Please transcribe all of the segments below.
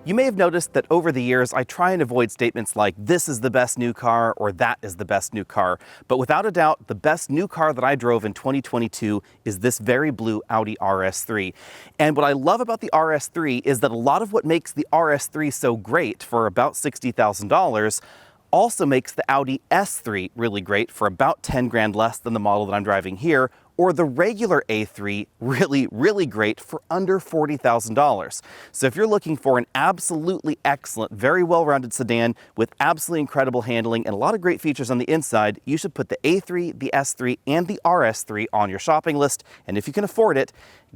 You may have noticed that over the years, I try and avoid statements like, this is the best new car, or that is the best new car. But without a doubt, the best new car that I drove in 2022 is this very blue Audi RS3. And what I love about the RS3 is that a lot of what makes the RS3 so great for about $60,000 also makes the Audi S3 really great for about 10 grand less than the model that I'm driving here, or the regular A3 really great for under $40,000. So if you're looking for an absolutely excellent, very well-rounded sedan with absolutely incredible handling and a lot of great features on the inside, you should put the A3, the S3, and the RS3 on your shopping list. And if you can afford it,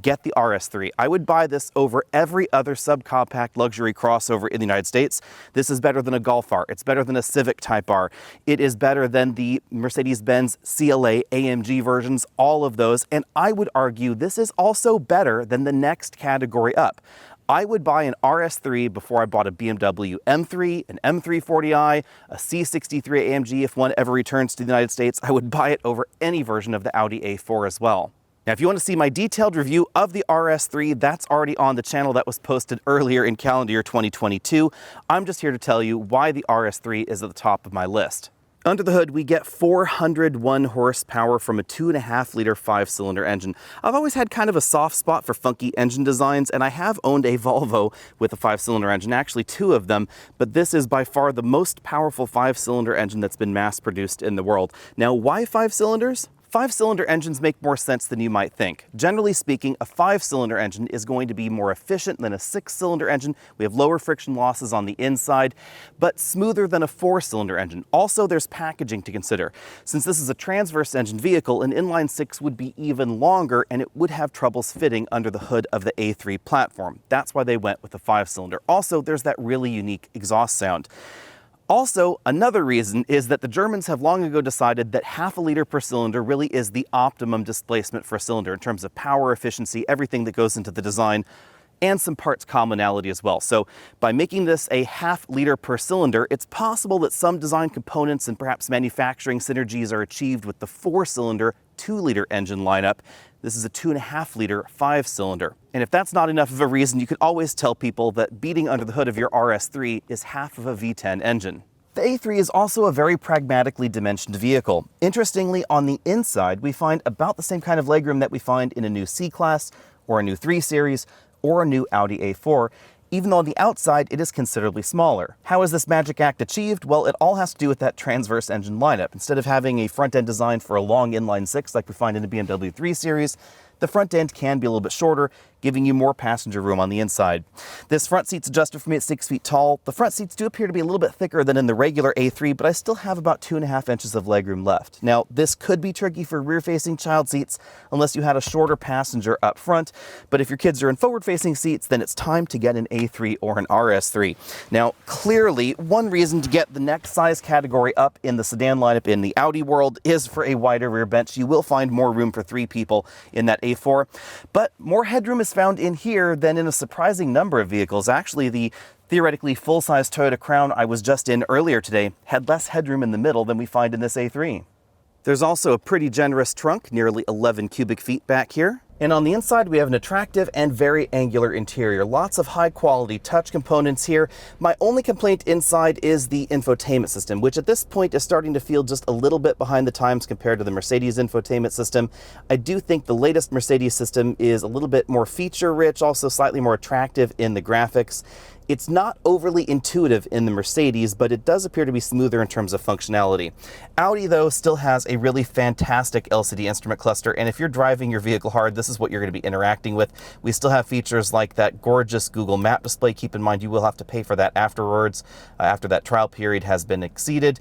get the RS3. I would buy this over every other subcompact luxury crossover in the United States. This is better than a Golf R. It's better than a Civic Type R. It is better than the Mercedes-Benz CLA AMG versions, all of those. And I would argue this is also better than the next category up. I would buy an RS3 before I bought a BMW M3, an M340i, a C63 AMG if one ever returns to the United States. I would buy it over any version of the Audi A4 as well. Now, if you want to see my detailed review of the RS3, that's already on the channel. That was posted earlier in calendar year 2022. I'm just here to tell you why the RS3 is at the top of my list. Under the hood, we get 401 horsepower from a 2.5-liter 5-cylinder engine. I've always had kind of a soft spot for funky engine designs, and I have owned a Volvo with a 5-cylinder engine, actually 2 of them, but this is by far the most powerful 5-cylinder engine that's been mass-produced in the world. Now, why 5 cylinders? 5-cylinder engines make more sense than you might think. Generally speaking, a 5-cylinder engine is going to be more efficient than a 6-cylinder engine. We have lower friction losses on the inside, but smoother than a 4-cylinder engine. Also, there's packaging to consider. Since this is a transverse engine vehicle, an inline 6 would be even longer and it would have troubles fitting under the hood of the A3 platform. That's why they went with the 5-cylinder. Also, there's that really unique exhaust sound. Also, another reason is that the Germans have long ago decided that half a liter per cylinder really is the optimum displacement for a cylinder in terms of power, efficiency, everything that goes into the design, and some parts commonality as well. So by making this a half liter per cylinder, it's possible that some design components and perhaps manufacturing synergies are achieved with the 4-cylinder 2-liter engine lineup. This is a 2.5-liter 5-cylinder. And if that's not enough of a reason, you could always tell people that beating under the hood of your RS3 is half of a V10 engine. The A3 is also a very pragmatically dimensioned vehicle. Interestingly, on the inside, we find about the same kind of legroom that we find in a new C-Class, or a new 3 Series, or a new Audi A4, even though on the outside it is considerably smaller. How is this magic act achieved? Well, it all has to do with that transverse engine lineup. Instead of having a front end design for a long inline 6 like we find in the BMW 3 Series, the front end can be a little bit shorter, giving you more passenger room on the inside. This front seat's adjusted for me at 6 feet tall. The front seats do appear to be a little bit thicker than in the regular A3, but I still have about 2.5 inches of legroom left. Now, this could be tricky for rear-facing child seats unless you had a shorter passenger up front, but if your kids are in forward-facing seats, then it's time to get an A3 or an RS3. Now, clearly, one reason to get the next size category up in the sedan lineup in the Audi world is for a wider rear bench. You will find more room for 3 people in that A4, but more headroom is found in here than in a surprising number of vehicles. Actually, the theoretically full-size Toyota Crown I was just in earlier today had less headroom in the middle than we find in this A3. There's also a pretty generous trunk, nearly 11 cubic feet back here. And on the inside, we have an attractive and very angular interior. Lots of high-quality touch components here. My only complaint inside is the infotainment system, which at this point is starting to feel just a little bit behind the times compared to the Mercedes infotainment system. I do think the latest Mercedes system is a little bit more feature-rich, also slightly more attractive in the graphics. It's not overly intuitive in the Mercedes, but it does appear to be smoother in terms of functionality. Audi, though, still has a really fantastic LCD instrument cluster, and if you're driving your vehicle hard, this is what you're going to be interacting with. We still have features like that gorgeous Google Map display. Keep in mind, you will have to pay for that afterwards, after that trial period has been exceeded.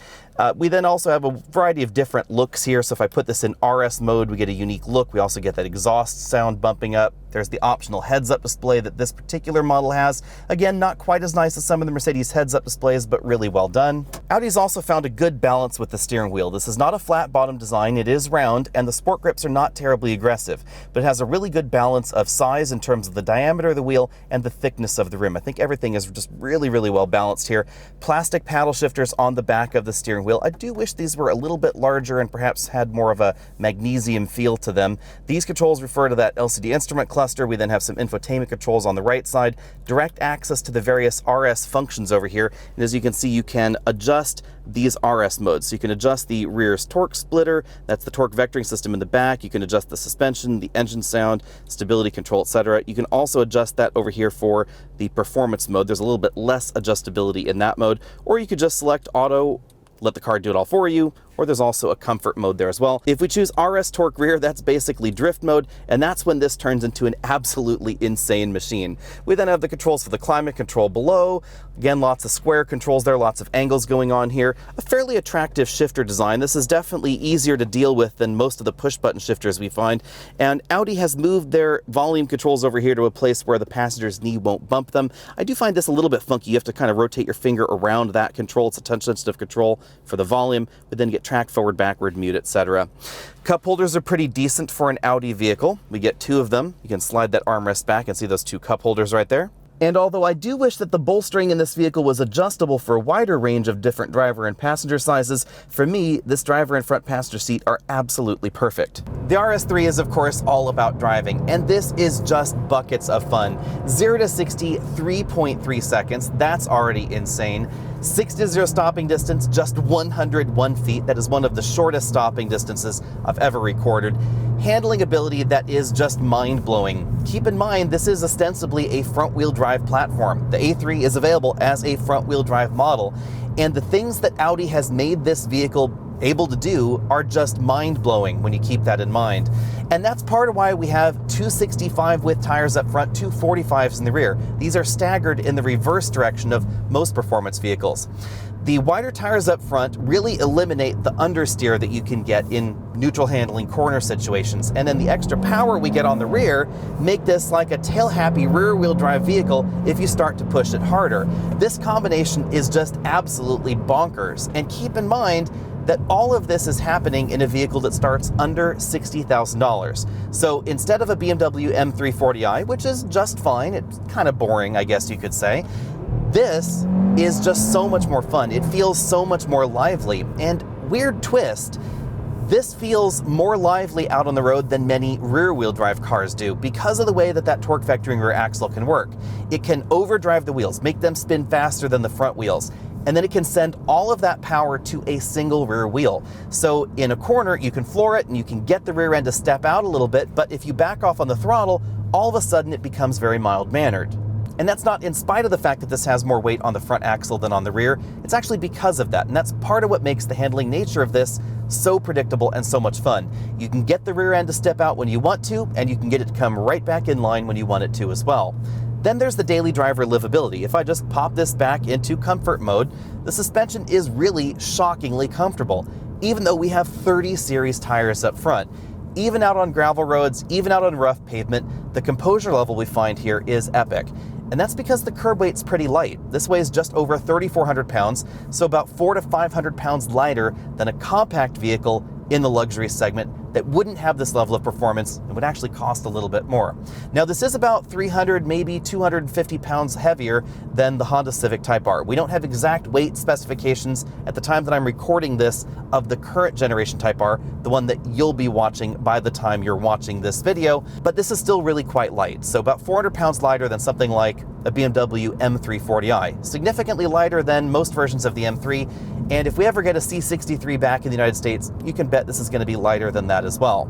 We then also have a variety of different looks here, so if I put this in RS mode, we get a unique look. We also get that exhaust sound bumping up. There's the optional heads-up display that this particular model has. Again, not quite as nice as some of the Mercedes heads-up displays, but really well done. Audi's also found a good balance with the steering wheel. This is not a flat bottom design, it is round, and the sport grips are not terribly aggressive, but it has a really good balance of size in terms of the diameter of the wheel and the thickness of the rim. I think everything is just really well balanced here. Plastic paddle shifters on the back of the steering wheel. I do wish these were a little bit larger and perhaps had more of a magnesium feel to them. These controls refer to that LCD instrument cluster cluster. We then have some infotainment controls on the right side, direct access to the various RS functions over here. And as you can see, you can adjust these RS modes. So you can adjust the rear's torque splitter, that's the torque vectoring system in the back. You can adjust the suspension, the engine sound, stability control, etc. You can also adjust that over here for the performance mode. There's a little bit less adjustability in that mode, or you could just select auto, let the car do it all for you, or there's also a comfort mode there as well. If we choose RS Torque Rear, that's basically drift mode, and that's when this turns into an absolutely insane machine. We then have the controls for the climate control below. Again, lots of square controls there, lots of angles going on here. A fairly attractive shifter design. This is definitely easier to deal with than most of the push-button shifters we find, and Audi has moved their volume controls over here to a place where the passenger's knee won't bump them. I do find this a little bit funky. You have to kind of rotate your finger around that control. It's a touch-sensitive control for the volume, but then get track, forward, backward, mute, etc. Cup holders are pretty decent for an Audi vehicle. We get two of them. You can slide that armrest back and see those two cup holders right there. And although I do wish that the bolstering in this vehicle was adjustable for a wider range of different driver and passenger sizes, for me, this driver and front passenger seat are absolutely perfect. The RS3 is, of course, all about driving, and this is just buckets of fun. 0 to 60, 3.3 seconds. That's already insane. 6 to 0 stopping distance, just 101 feet. That is one of the shortest stopping distances I've ever recorded. Handling ability that is just mind-blowing. Keep in mind, this is ostensibly a front-wheel drive platform. The A3 is available as a front-wheel drive model, and the things that Audi has made this vehicle able to do are just mind-blowing when you keep that in mind. And that's part of why we have 265 width tires up front, 245s in the rear. These are staggered in the reverse direction of most performance vehicles. The wider tires up front really eliminate the understeer that you can get in neutral handling corner situations, and then the extra power we get on the rear make this like a tail-happy rear-wheel drive vehicle if you start to push it harder. This combination is just absolutely bonkers, and keep in mind that all of this is happening in a vehicle that starts under $60,000. So instead of a BMW M340i, which is just fine, it's kind of boring, I guess you could say, this is just so much more fun. It feels so much more lively, and weird twist, this feels more lively out on the road than many rear-wheel drive cars do because of the way that that torque vectoring rear axle can work. It can overdrive the wheels, make them spin faster than the front wheels, and then it can send all of that power to a single rear wheel. So in a corner, you can floor it and you can get the rear end to step out a little bit, but if you back off on the throttle, all of a sudden it becomes very mild-mannered. And that's not in spite of the fact that this has more weight on the front axle than on the rear. It's actually because of that, and that's part of what makes the handling nature of this so predictable and so much fun. You can get the rear end to step out when you want to, and you can get it to come right back in line when you want it to as well. Then there's the daily driver livability. If I just pop this back into comfort mode, the suspension is really shockingly comfortable, even though we have 30 series tires up front. Even out on gravel roads, even out on rough pavement, the composure level we find here is epic. And that's because the curb weight's pretty light. This weighs just over 3,400 pounds, so about 400 to 500 pounds lighter than a compact vehicle in the luxury segment that wouldn't have this level of performance and would actually cost a little bit more. Now, this is about 300, maybe 250 pounds heavier than the Honda Civic Type R. We don't have exact weight specifications at the time that I'm recording this of the current generation Type R, the one that you'll be watching by the time you're watching this video, but this is still really quite light. So about 400 pounds lighter than something like a BMW M340i, significantly lighter than most versions of the M3, and if we ever get a C63 back in the United States, you can bet this is going to be lighter than that as well.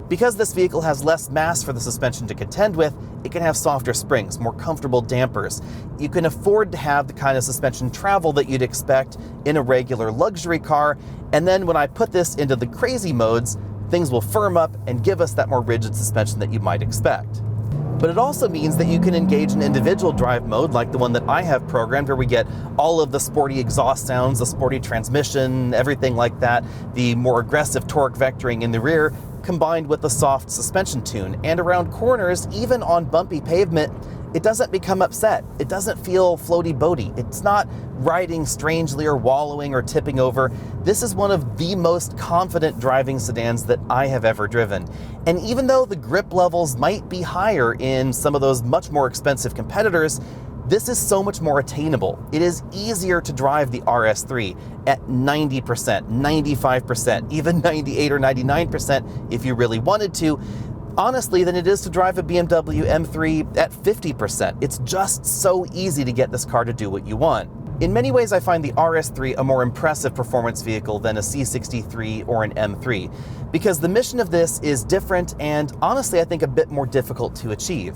Because this vehicle has less mass for the suspension to contend with, it can have softer springs, more comfortable dampers. You can afford to have the kind of suspension travel that you'd expect in a regular luxury car, and then when I put this into the crazy modes, things will firm up and give us that more rigid suspension that you might expect. But it also means that you can engage in individual drive mode like the one that I have programmed, where we get all of the sporty exhaust sounds, the sporty transmission, everything like that, the more aggressive torque vectoring in the rear, combined with the soft suspension tune. And around corners, even on bumpy pavement, it doesn't become upset. It doesn't feel floaty-boaty. It's not riding strangely or wallowing or tipping over. This is one of the most confident driving sedans that I have ever driven. And even though the grip levels might be higher in some of those much more expensive competitors, this is so much more attainable. It is easier to drive the RS3 at 90%, 95%, even 98 or 99% if you really wanted to. honestly, than it is to drive a BMW M3 at 50%. It's just so easy to get this car to do what you want. In many ways, I find the RS3 a more impressive performance vehicle than a C63 or an M3, because the mission of this is different and, honestly, I think a bit more difficult to achieve.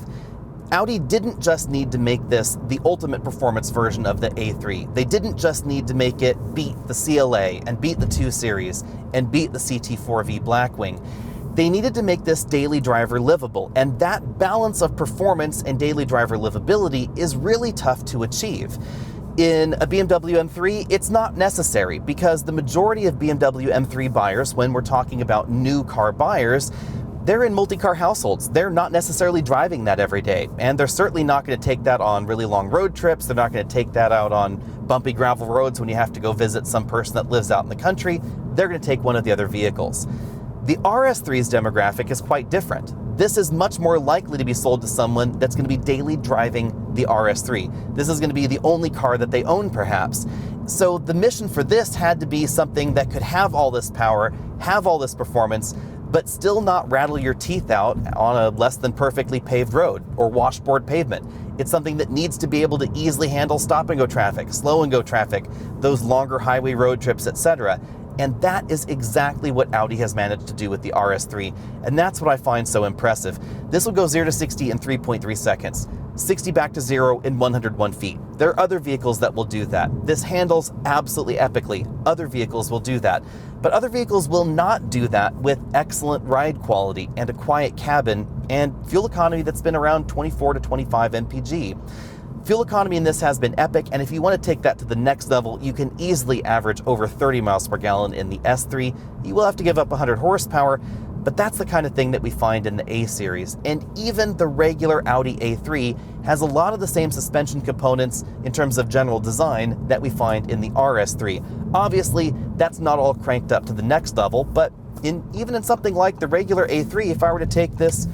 Audi didn't just need to make this the ultimate performance version of the A3. They didn't just need to make it beat the CLA and beat the 2 Series and beat the CT4V Blackwing. They needed to make this daily driver livable, and that balance of performance and daily driver livability is really tough to achieve. In a BMW M3, it's not necessary, because the majority of BMW M3 buyers, when we're talking about new car buyers, they're in multi-car households. They're not necessarily driving that every day, and they're certainly not going to take that on really long road trips. They're not going to take that out on bumpy gravel roads when you have to go visit some person that lives out in the country. They're going to take one of the other vehicles. The RS3's demographic is quite different. This is much more likely to be sold to someone that's going to be daily driving the RS3. This is going to be the only car that they own, perhaps. So the mission for this had to be something that could have all this power, have all this performance, but still not rattle your teeth out on a less than perfectly paved road or washboard pavement. It's something that needs to be able to easily handle stop and go traffic, slow and go traffic, those longer highway road trips, etc. And that is exactly what Audi has managed to do with the RS3, and that's what I find so impressive. This will go 0 to 60 in 3.3 seconds, 60 back to 0 in 101 feet. There are other vehicles that will do that. This handles absolutely epically. Other vehicles will do that. But other vehicles will not do that with excellent ride quality and a quiet cabin and fuel economy that's been around 24 to 25 mpg. Fuel economy in this has been epic, and if you want to take that to the next level, you can easily average over 30 miles per gallon in the S3. You will have to give up 100 horsepower, but that's the kind of thing that we find in the A series. And even the regular Audi A3 has a lot of the same suspension components in terms of general design that we find in the RS3. Obviously, that's not all cranked up to the next level, but even in something like the regular A3, if I were to take this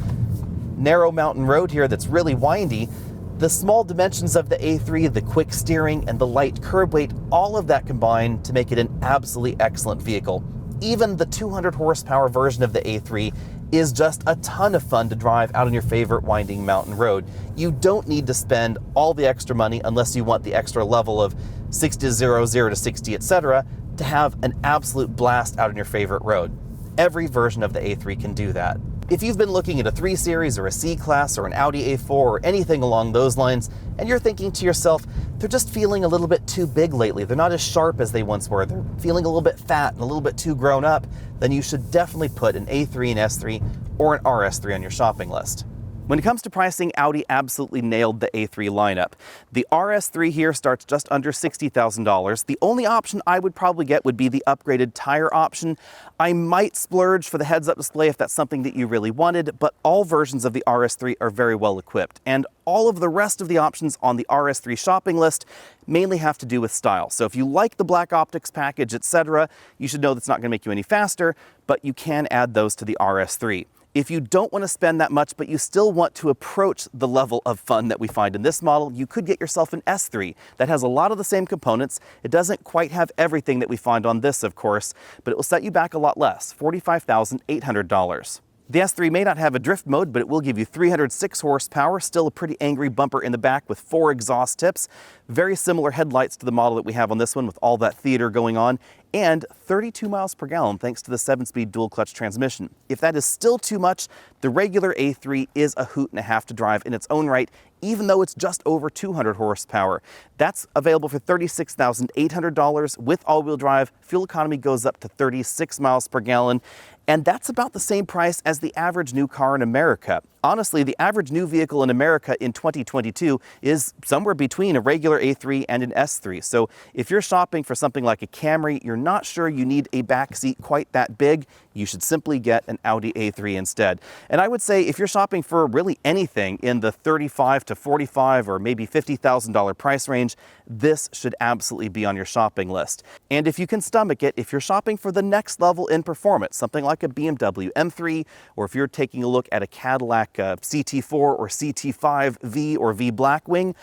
narrow mountain road here that's really windy, the small dimensions of the A3, the quick steering, and the light curb weight, all of that combined to make it an absolutely excellent vehicle. Even the 200 horsepower version of the A3 is just a ton of fun to drive out on your favorite winding mountain road. You don't need to spend all the extra money unless you want the extra level of 60 to 0, 0 to 60, etc. to have an absolute blast out on your favorite road. Every version of the A3 can do that. If you've been looking at a 3 Series or a C-Class or an Audi A4 or anything along those lines, and you're thinking to yourself, they're just feeling a little bit too big lately, they're not as sharp as they once were, they're feeling a little bit fat and a little bit too grown up, then you should definitely put an A3 and S3 or an RS3 on your shopping list. When it comes to pricing, Audi absolutely nailed the A3 lineup. The RS3 here starts just under $60,000. The only option I would probably get would be the upgraded tire option. I might splurge for the heads-up display if that's something that you really wanted, but all versions of the RS3 are very well equipped, and all of the rest of the options on the RS3 shopping list mainly have to do with style. So if you like the black optics package, etc., you should know that's not going to make you any faster, but you can add those to the RS3. If you don't want to spend that much, but you still want to approach the level of fun that we find in this model, you could get yourself an S3 that has a lot of the same components. It doesn't quite have everything that we find on this, of course, but it will set you back a lot less, $45,800. The S3 may not have a drift mode, but it will give you 306 horsepower, still a pretty angry bumper in the back with 4 exhaust tips, very similar headlights to the model that we have on this one with all that theater going on, and 32 miles per gallon thanks to the 7-speed dual clutch transmission. If that is still too much, the regular A3 is a hoot and a half to drive in its own right, even though it's just over 200 horsepower. That's available for $36,800 with all-wheel drive. Fuel economy goes up to 36 miles per gallon, and that's about the same price as the average new car in America. Honestly, the average new vehicle in America in 2022 is somewhere between a regular A3 and an S3. So if you're shopping for something like a Camry, you're not sure you need a back seat quite that big, you should simply get an Audi A3 instead. And I would say if you're shopping for really anything in the $35,000 to $45,000 or maybe $50,000 price range, this should absolutely be on your shopping list. And if you can stomach it, if you're shopping for the next level in performance, something like a BMW M3, or if you're taking a look at a Cadillac CT4 or CT5 V or V Blackwing,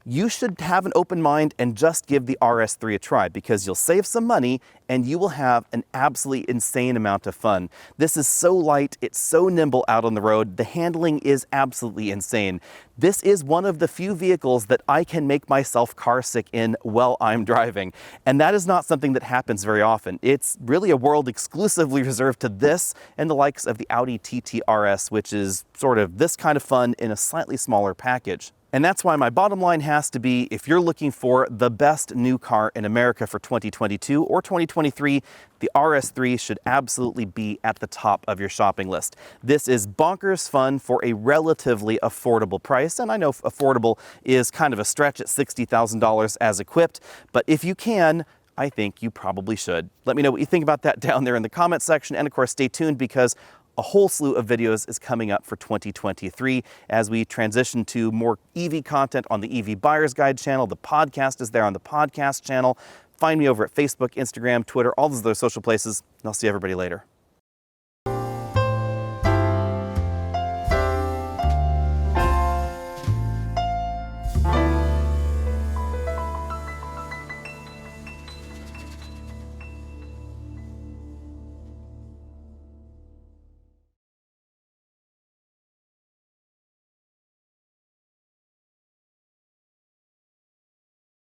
you should have an open mind and just give the RS3 a try, because you'll save some money and you will have an absolutely insane amount of fun. This is so light, it's so nimble out on the road, the handling is absolutely insane. This is one of the few vehicles that I can make myself car sick in while I'm driving, and that is not something that happens very often. It's really a world exclusively reserved to this and the likes of the Audi TT RS, which is sort of this kind of fun in a slightly smaller package. And that's why my bottom line has to be, if you're looking for the best new car in America for 2022 or 2023, the RS3 should absolutely be at the top of your shopping list. This is bonkers fun for a relatively affordable price, and I know affordable is kind of a stretch at $60,000 as equipped, but if you can, I think you probably should. Let me know what you think about that down there in the comment section, and of course stay tuned, because a whole slew of videos is coming up for 2023 as we transition to more EV content on the EV Buyer's Guide channel. The podcast is there on the podcast channel. Find me over at Facebook, Instagram, Twitter, all those other social places, and I'll see everybody later.